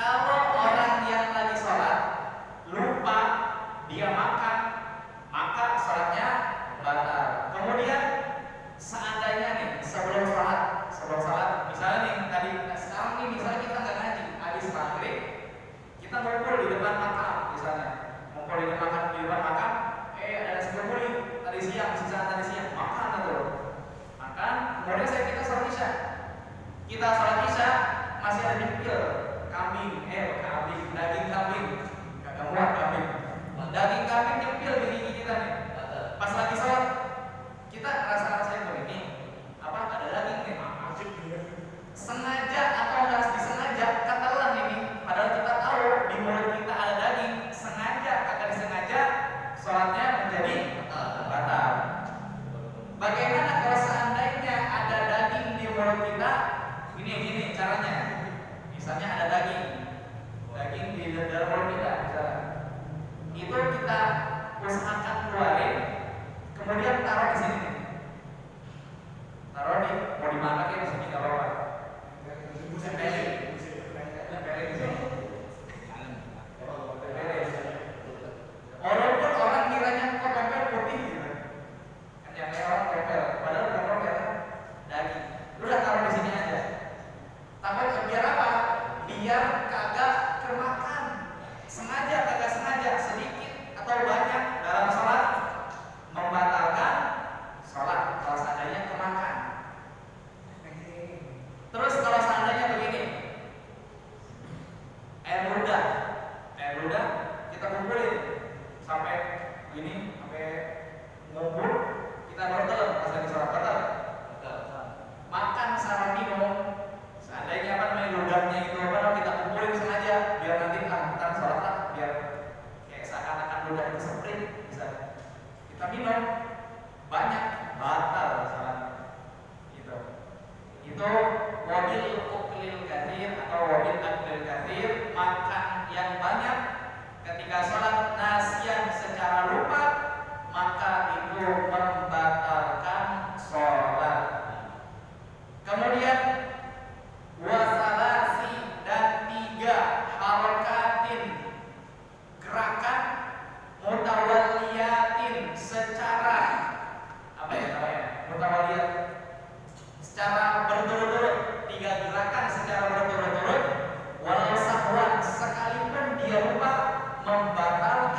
Kalau orang yang lagi sholat lupa dia makan, maka sholatnya batal. Kemudian seandainya nih sebelum sholat, misalnya nih tadi sekarang nih misalnya kita nggak ngaji, habis maghrib kita ngumpul di depan makam, misalnya ngumpul di depan makam, ada nasi kebuli tadi siang, sisa tadi siang, makan atau makan. Kemudian kita sholat isya, masih ada nyempil kambing, daging kambing, kagak muat kambing, daging kambing nyempil di gigi kita nih. Pas lagi sholat kita rasa-rasanya begini, ada daging nih, sengaja atau nggak disengaja ketelan ini, padahal kita tahu di mulut kita ada daging, sengaja kagak disengaja sholatnya menjadi batal. Bagaimana kalau seandainya ada daging di mulut kita? Gini caranya. Misalnya ada daging di dalam mulut kita, misalnya. Itu kita usahakan keluarin, kemudian taruh di sini. Taruh mau dimakan ya di sini nggak apa-apa. Tempelin di sini. Walaupun orang kiranya kok tempel putih gitu. Kan yang orang tempel, padahal tempel daging. Udah taruh di sini aja. Takut biar apa? Biar kagak kemakan. Sengaja kagak sengaja, sedikit atau banyak dalam sholat membatalkan sholat kalau seandainya kemakan. Terus kalau seandainya begini, air ludah kita kumpulin sampai begini, sampai ngumpul, kita baru telan pas lagi sholat batal. Makan sama minum, seandainya ludahnya itu kita kumpulin sengaja biar nanti ntar sholat biar kayak seakan-akan ludah itu seprit, bisa kita minum banyak, batal sholat. Itu wabil uklil kathir atau wabil aklil kathir, makan yang banyak ketika sholat nasian secara lupa, maka itu membatalkan sholat. Kemudian wasalasi dan 3 harokatin, gerakan mutawaliyatin secara mutawaliyat, secara berturut-turut, 3 gerakan secara berturut-turut, walau sahwan sekalipun dia lupa, membatalkan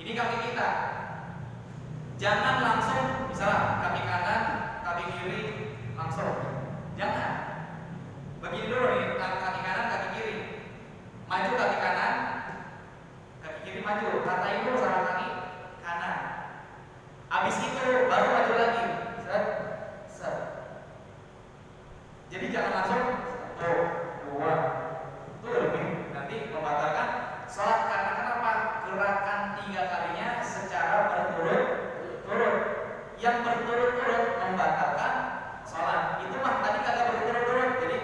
Ini kaki kita. Jangan langsung, misalnya kaki kanan, kaki kiri langsung. Jangan. Begini dulu nih, kaki kanan, kaki kiri. Maju kaki kanan, kaki kiri maju. Ratain dulu sama kaki kanan. Habis itu baru maju lagi. Set, set. Jadi jangan langsung 1, 2. Itu lebih nanti membatalkan sholat. Karena kenapa? Gerakan 3 kalinya secara berturut-turut. Yang berturut-turut membatalkan sholat. Itu mah tadi kagak berturut-turut. Jadi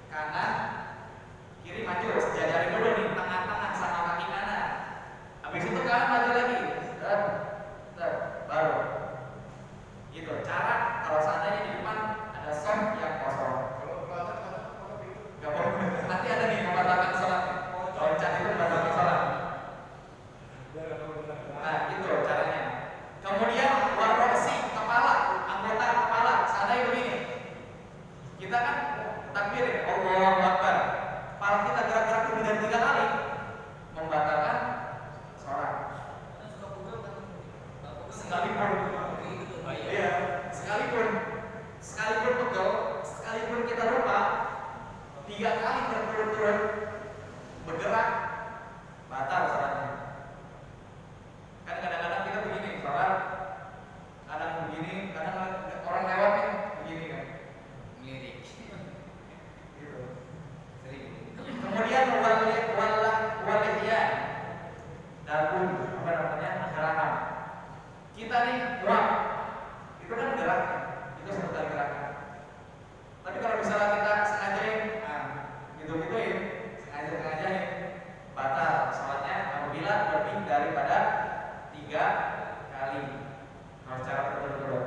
kanan, kiri maju. Sejajarin dulu nih tengah-tengah sama kaki kanan. Habis itu kanan maju lagi. Set, set, baru. Gitu. Cara kalau seandainya di depan ada soft yang kosong. Gak boleh. Nanti ada nih membatalkan sholat. Loncat itu membatalkan sholat. Nah, itu caranya. Kemudian waroksi kepala, anggota kepala. Seandainya begini, kita kan takbir, Allahu Akbar. Kepala kita gerak-gerak lebih dari 3 kali, membatalkan sholat. Sekalipun, iya, sekalipun pegel, sekalipun kita lupa, 3 kali berturut-turut bergerak, batal sholatnya. Kan kadang-kadang kita begini sholat, kadang begini, kadang orang lewat nih begini kan, ngiri. Gitu. Sering. Kemudian walihyan, daun, apa namanya, gerakan. Kita nih buat, itu kan geraknya, itu sebentar gerakan. Tapi kalau misalnya kita sengajain, gitu-gituin, sengajain, batal sholatnya apabila lebih daripada 3 kali. Kalau secara berturut-turut.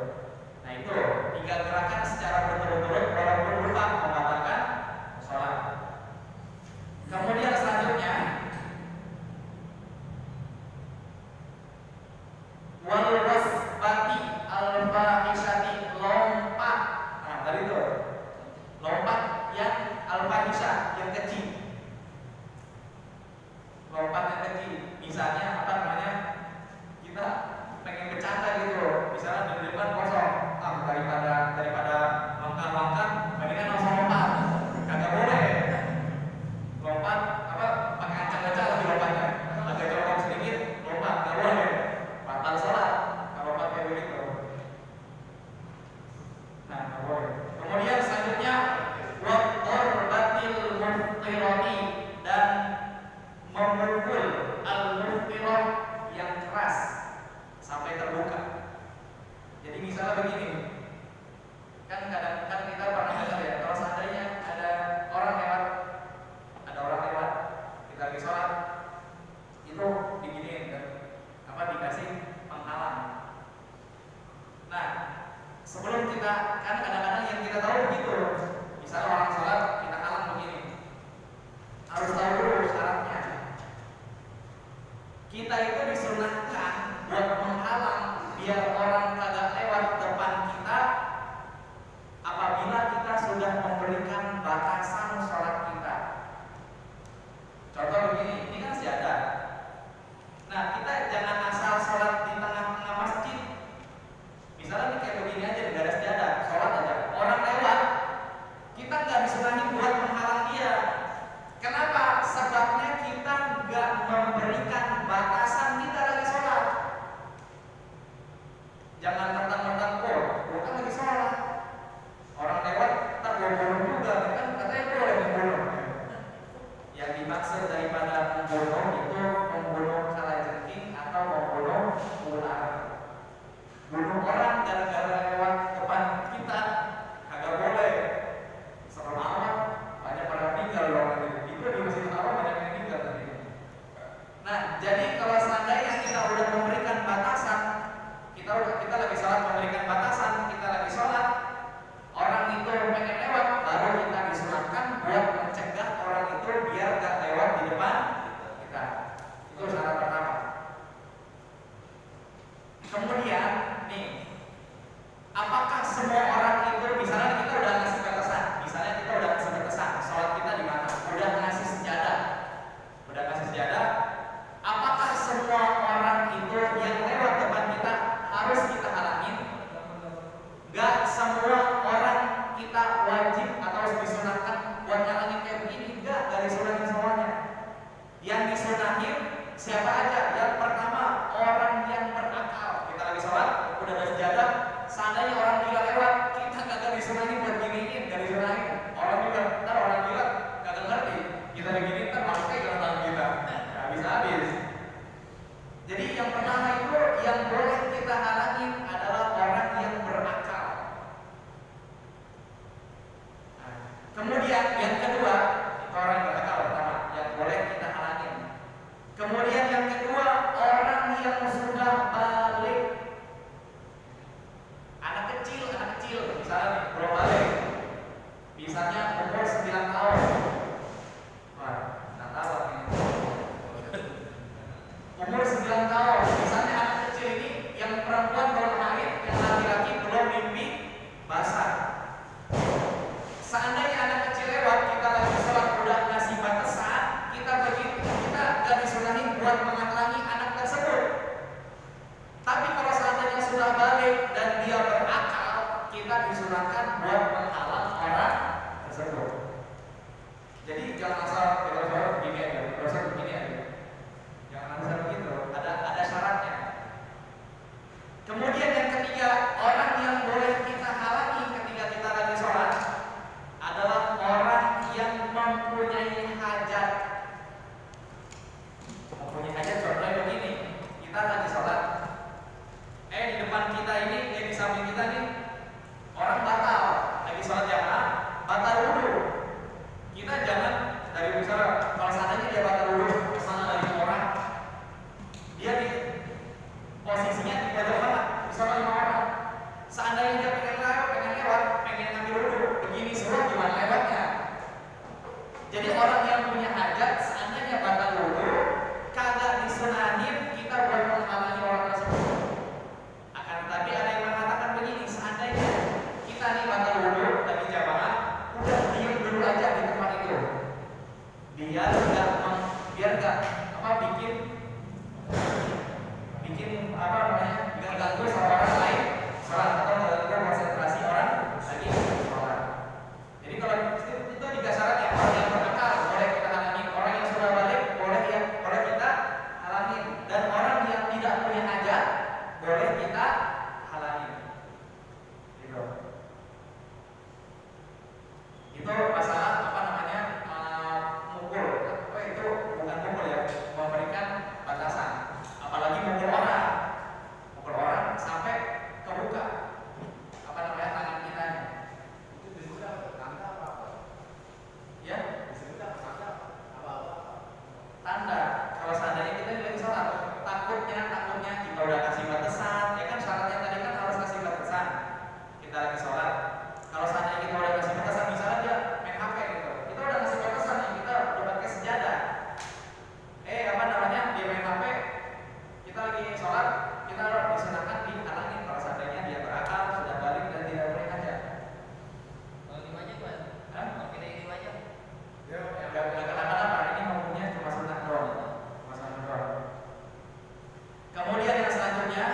Nah itu 3 gerakan secara berturut-turut walaupun lupa membatalkan sholat. Kemudian selanjutnya wal wasbati al-fahisyati, lompat. Nah tadi itu lompat yang al-fahisyah, yang keji. Lompat yang keji. Misalnya apa namanya? Kita pengen bercanda gitu. Misalnya di depan kosong. Daripada langkah-langkah, mendingan langsung lompat. Kagak boleh. Lompat apa? Pakai ancang-ancang lebih lompatnya. Agak colok sedikit, lompat. Gak boleh. Batal sholat kalau pakai begitu. Nah, gak boleh. Kemudian selanjutnya waqarbatil muftirati, dan memukul al-muftirah yang keras sampai terbuka. Jadi misalnya begini, kan kadang-kadang kita pernah dengar ya, kalau seandainya ada orang lewat, kita lagi sholat, itu diginiin kan, dikasih penghalang. Nah, sebelum kita, kan kadang-kadang yang kita tahu begitu, misalnya orang sholat kita halang begini, harus tahu dulu syaratnya. Kita itu disunahkan buat menghalang biar orang kagak lewat depan kita apabila kita sudah memberikan batasan sholat kita. Contoh begini, ini kan sejadah. Nah, kita jangan asal sholat di tengah-tengah masjid. Misalnya ini kayak begini aja, nggak ada sejadah, sholat aja. Orang lewat, kita nggak disunahin buat menghalang dia. Kenapa? Sebabnya kita nggak memberikan batasan kita lagi sholat. Jangan mentang-mentang, oh kan lagi sholat. Orang lewat, tak boleh juga, kan katanya boleh membunuh. Yang dimaksud daripada membunuh itu membunuh kalajengking atau membunuh ular. Bunuh orang gara-gara lewat depan kita, kagak boleh. Serem amat, banyak orang tinggal loh. Itu di masjid Haram banyak yang tinggal tadi. Nah, jadi kalau seandainya kita udah memberikan batasan, kita lagi sholat memberikan batasan, kita lagi sholat, orang itu pengen lewat, baru kita disunahkan buat mencegah orang itu biar gak lewat di depan kita. Itu syarat pertama. yang sudah balik, anak kecil misalnya nih, belum balik, misalnya umur 9 tahun. Wah, nggak tahu ini. Umur 9 tahun, misalnya anak kecil ini yang perempuan belum haid, yang laki-laki belum mimpi basah. Seandainya anak kecil lewat, kita lagi sholat udah ngasih batasan, kita gak disunahin buat menghalangi anak tersebut. Tapi kalau seandainya sudah balik dan dia berakal, kita disunahkan buat menghalang orang tersebut. Jadi jangan asal kita begini aja, proses begini aja. Jangan asal begitu, ada syaratnya. Kemudian yang ketiga, orang yang boleh kita halangi ketika kita lagi sholat adalah orang yang mempunyai hajat. Mempunyai hajat contohnya begini, kita lagi sholat, di depan kita ini, di samping kita nih, orang batal, lagi sholat jamaah, batal wudu. Kita jangan dari misalnya, kalau seandainya dia batal wudu, kesana dari orang, dia di posisinya di pojok mana, misalnya 5 orang. Seandainya dia pengen lewat, pengen ngambil wudu, begini semua gimana lewatnya? Jadi orang yang punya hajat, seandainya batal wudu, kagak disunahin kita buat menghalangi orang tersebut. Akan tetapi ada yang mengatakan begini, seandainya kita nih batal wudu lagi jamaah, udah diam dulu aja di tempat itu, biar nggak bikin nggak ganggu sama orang lain sholat atau mengganggu konsentrasi orang lagi sholat. Jadi kalau itu 3 syarat ya, orang yang berakal boleh kita halangin, orang yang sudah balik boleh kita halangin, dan orang yang tidak punya hajat boleh kita halangin. Gitu. Itu masalah mukul. Itu bukan mukul ya, memberikan batasan. Apalagi mukul orang sampai kebuka tangan kita. Itu disebut tanda apa? Ya, Disebut tanda apa? tanda. Kalau seandainya kita lagi sholat, takutnya kita udah kasih batasan, ya kan syaratnya tadi kan harus kasih batasan. Kita lagi sholat, kalau seandainya kita udah kasih batasan, misalnya dia main HP gitu, kita udah kasih batasan, kita udah pakai sejadah. Dia main HP, kita lagi sholat, kita disunahkan dihalangin kalau seandainya dia berakal, sudah balik dan tidak boleh hajat. Kalau di wajah kan? Kalau kita di wajah? Gak kenapa-napa, ini ngomongnya cuma sunah doang. Kemudian yang selanjutnya,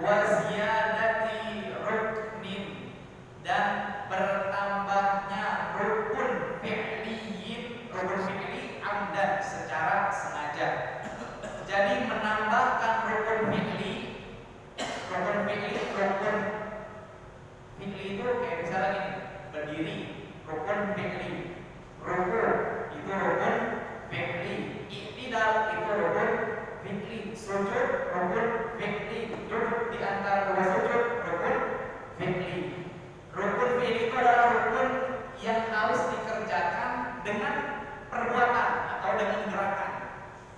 waziyadati ruknin, dan bertambahnya rukun fi'liyin, rukun fi'li amdan, secara sengaja. Jadi menambahkan rukun fi'li itu kayak misalnya ini, berdiri, rukun fi'li, ruku itu rukun fi'li, i'tidal itu rukun fi'li, sujud rukun fi'li, duduk di antara 2 sujud rukun fi'li. Rukun fi'li itu adalah rukun yang harus dikerjakan dengan perbuatan atau dengan gerakan.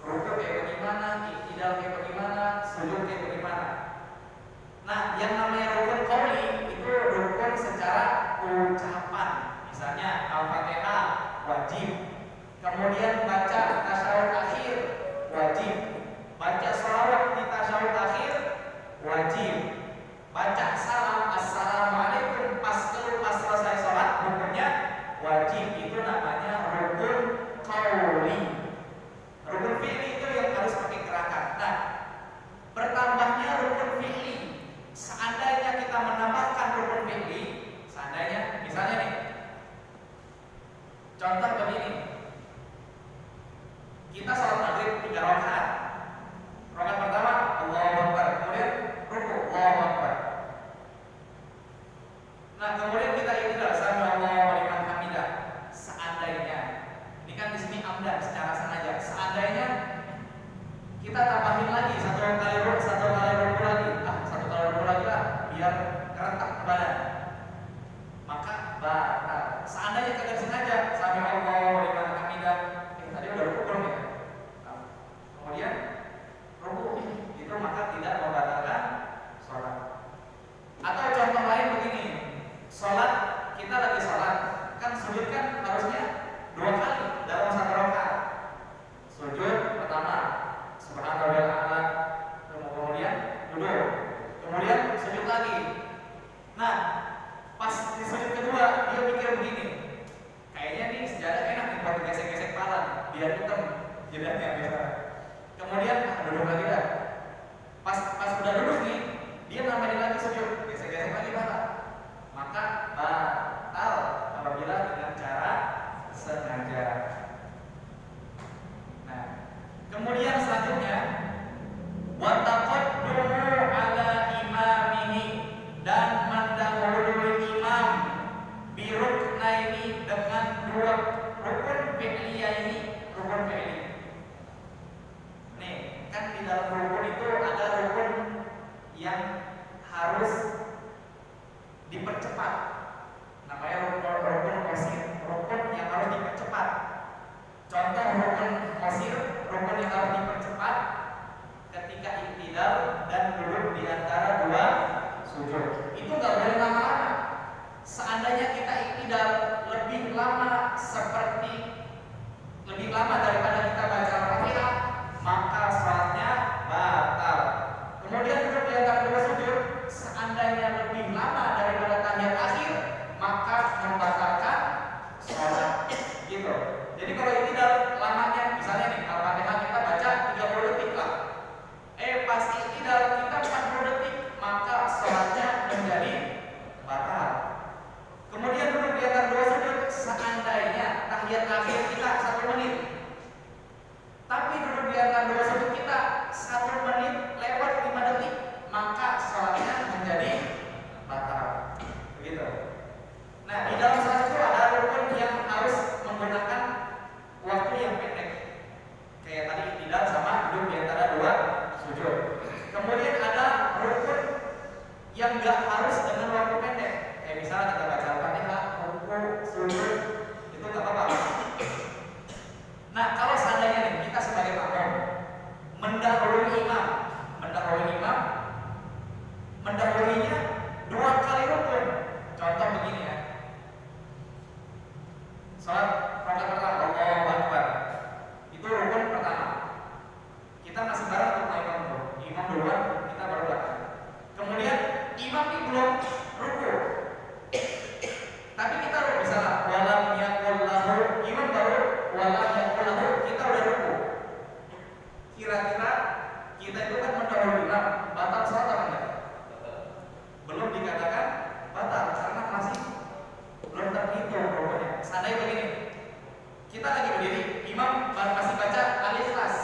Ruku kayak bagaimana, i'tidal kayak bagaimana, sujud kayak bagaimana. Nah, yang namanya rukun qauli itu rukun secara ucapan. Misalnya Al-Fatihah wajib. Kemudian baca tasyahud akhir wajib. Baca shalawat di tasyahud akhir wajib. Baca salam assalamualaikum pas selesai sholat hukumnya wajib. Itu namanya rukun qauli. Rukun fi'li itu yang harus pakai gerakan. Nah, bertambahnya rukun fi'li, seandainya kita menambahkan rukun fi'li, seandainya misalnya nih, contoh begini, kita sholat maghrib 3 rakaat. Rakaat pertama maka tidak membatalkan sholat. Atau contoh lain begini, sholat, kita lagi sholat, kan sujud kan harusnya 2 kali dalam 1 rakaat. Sujud pertama, subhanallahil a'la, kemudian duduk, kemudian sujud lagi. Nah, pas di sujud kedua dia mikir begini, kayaknya nih sejadah enak nih buat gesek-gesek kepala biar hitam jedanya biasa. Kemudian duduk lagi dah. Pas udah duduk nih, dia nambahin lagi sujud, gesek-gesek lagi kepala. Maka batal apabila dengan cara sengaja. Nah, kemudian selanjutnya wa taqaddumu ala imamihi, dan mendahului imam bi ruknaini, dengan 2 rukun fi'liyaini, rukun fi'li. Nih, kan di dalam rukun itu ada rukun yang harus dipercepat. Namanya rukun qasir, rukun yang harus dipercepat. Contoh rukun qasir, rukun yang harus dipercepat ketika i'tidal dan duduk di antara 2 sujud. Itu nggak boleh lama-lama. Seandainya kita i'tidal lebih lama daripada kita baca Al-Fatihah, maka salatnya batal. Kemudian duduk di antara 2 sujud, seandainya lebih lama daripada tahiyat akhir, maka membatalkan sholat. Gitu. Jadi kalau i'tidal lamanya, misalnya nih Al-Fatihah kita baca 30 detik lah. Pas i'tidal kita 40 detik, maka sholatnya menjadi batal. Kemudian duduk di antara 2 sujud, seandainya tahiyat akhir kita 1 menit, tapi duduk di antara 2 sujud kita 1 menit lewat 5 detik, maka sholatnya menjadi batal. Begitu. Nah, di dalam salat itu ada rukun yang harus menggunakan waktu yang pendek, kayak tadi i'tidal sama duduk di antara 2 sujud. Kemudian ada rukun yang nggak harus dengan waktu pendek, kayak misalnya kita baca Al-Fatihah, rukun, sujud, itu nggak apa-apa. Nah, kalau seandainya nih kita sebagai makmum mendahului imam, mendahulunya 2 kali rukun. Contoh begini ya, salat rakaat pertama, Allahu Akbar, itu rukun pertama. Kita masih bareng untuk imam duluan, kita baru belakang. Kemudian imam ini belum ruku, tapi kita misalnya walam yakul lahu, imam baru walam yakul lahu, kita udah ruku. Kira-kira kita itu kan mendahului imam, batal sholat apa enggak? Belum dikatakan batal karena masih belum terhitung rukunya. Seandainya begini, kita lagi berdiri, imam masih baca Al-Ikhlas,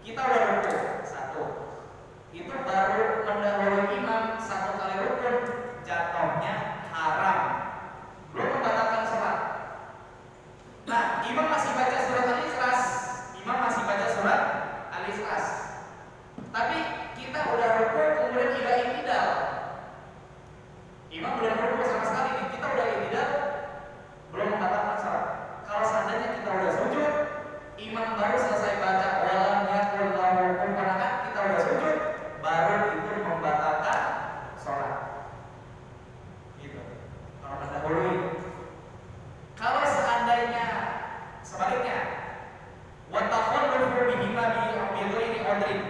kita udah ruku 1, itu baru mendahului imam 1 kali rukun, jatuhnya haram, belum membatalkan sholat. Nah, imam masih baca surat Al-Ikhlas, tapi kita udah ruku, kemudian tidak i'tidal. Imam belum ruku sama sekali nih, kita udah i'tidal, belum membatalkan sholat. Kalau seandainya kita udah sujud, imam baru selesai baca walam yakul lahu kufuwan ahad, kita udah sujud, baru itu membatalkan sholat. Gitu. Kalau mendahului. Kalau seandainya sebaliknya, wa taqallufu bihima bi ghairi udrin,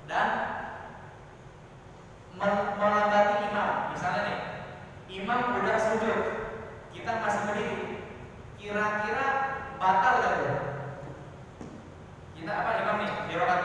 dan melambati imam. Misalnya nih, imam udah sujud, kita masih berdiri, kira-kira batal gak tuh? Kita imam nih di rakaat